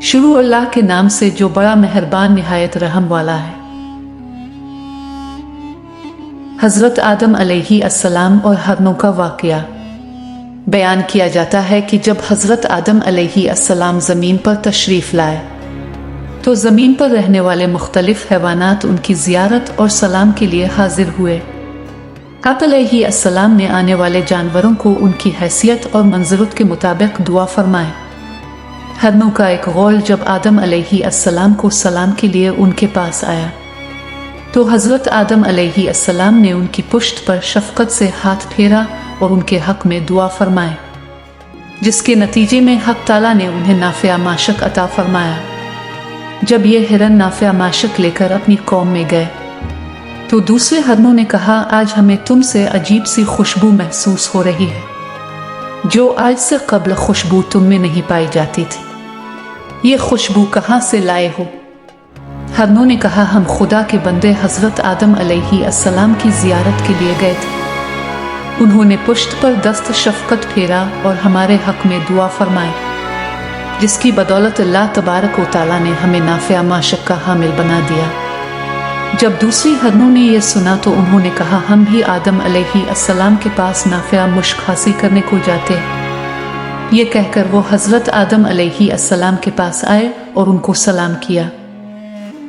शुरू अल्लाह के नाम से जो बड़ा मेहरबान निहायत रहम वाला है। हजरत आदम अलैहि अस्सलाम और हरनों का वाक़या बयान किया जाता है कि जब हजरत आदम अलैहि अस्सलाम ज़मीन पर तशरीफ़ लाए तो ज़मीन पर रहने वाले मुख्तलिफ हैवानात उनकी ज़ियारत और सलाम के लिए हाजिर हुए। आदम अलैहि अस्सलाम ने आने वाले जानवरों को उनकी हैसियत और मंज़रत के मुताबिक दुआ फरमाए। हरनों का एक गौल जब आदम अलैहि अस्सलाम को सलाम के लिए उनके पास आया तो हजरत आदम अलैहि अस्सलाम ने उनकी पुश्त पर शफ़क़त से हाथ फेरा और उनके हक़ में दुआ फरमाए, जिसके नतीजे में हक़ ताला ने उन्हें नाफ़िया माशक अता फरमाया। जब ये हिरन नाफ़िया माशक लेकर अपनी कौम में गए तो दूसरे हरनों ने कहा, आज हमें तुमसे अजीब सी खुशबू महसूस हो रही है जो आज से कब्ल खुशबू तुम में नहीं पाई जाती थी। ये खुशबू कहाँ से लाए हो? हरनों ने कहा, हम खुदा के बंदे हजरत आदम अलैहि अस्सलाम की ज़ियारत के लिए गए थे। उन्होंने पुश्त पर दस्त शफ़क़त फेरा और हमारे हक़ में दुआ फरमाई, जिसकी बदौलत अल्लाह तबारक व तआला ने हमें नाफ़िया माशक का हामिल बना दिया। जब दूसरी हरनों ने यह सुना तो उन्होंने कहा, हम भी आदम अलैहि अस्सलाम के पास नाफ़िया मुश्क हासिल करने को जाते हैं। ये कहकर वो हज़रत आदम अलैहि अस्सलाम के पास आए और उनको सलाम किया।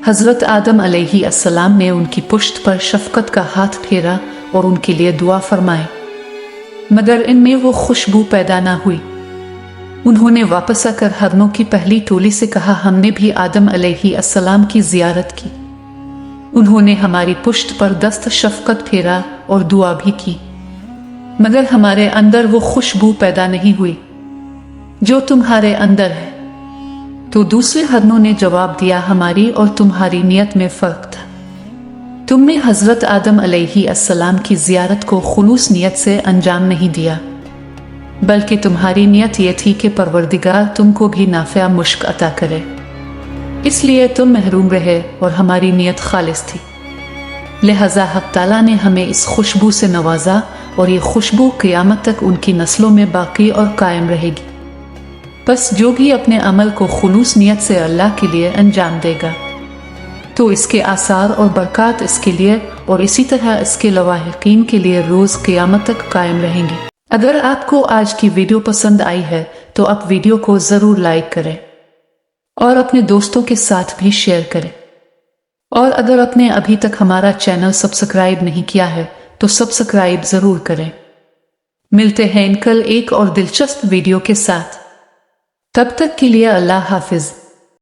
हज़रत आदम अलैहि अस्सलाम ने उनकी पुश्त पर शफ़क़त का हाथ फेरा और उनके लिए दुआ फरमाए, मगर इनमें वो खुशबू पैदा ना हुई। उन्होंने वापस आकर हरनों की पहली टोली से कहा, हमने भी आदम अलैहि अस्सलाम की ज़ियारत की। उन्होंने हमारी पुश्त पर दस्त शफ़क़त फेरा और दुआ भी की, मगर हमारे अंदर वो खुशबू पैदा नहीं हुई जो तुम्हारे अंदर है। तो दूसरे हरनों ने जवाब दिया, हमारी और तुम्हारी नियत में फ़र्क था। तुमने हज़रत आदम अलैहि अस्सलाम की ज़ियारत को खुलूस नियत से अंजाम नहीं दिया, बल्कि तुम्हारी नियत ये थी कि परवरदिगार तुमको भी नाफ़िया मुश्क अता करे, इसलिए तुम महरूम रहे और हमारी नियत खालिस थी। लिहाजा हक़ ताला ने हमें इस खुशबू से नवाजा और ये खुशबू क़यामत तक उनकी नस्लों में बाकी और कायम रहेगी। बस जो भी अपने अमल को खुलूस नियत से अल्लाह के लिए अंजाम देगा तो इसके आसार और बरक़ात इसके लिए और इसी तरह इसके लवाहिकीन के लिए रोज़ क़यामत तक कायम रहेंगे। अगर आपको आज की वीडियो पसंद आई है तो आप वीडियो को ज़रूर लाइक करें और अपने दोस्तों के साथ भी शेयर करें। और अगर आपने अभी तक हमारा चैनल सब्सक्राइब नहीं किया है तो सब्सक्राइब ज़रूर करें। मिलते हैं कल एक और दिलचस्प वीडियो के साथ, तब तक के लिए अल्लाह हाफिज़।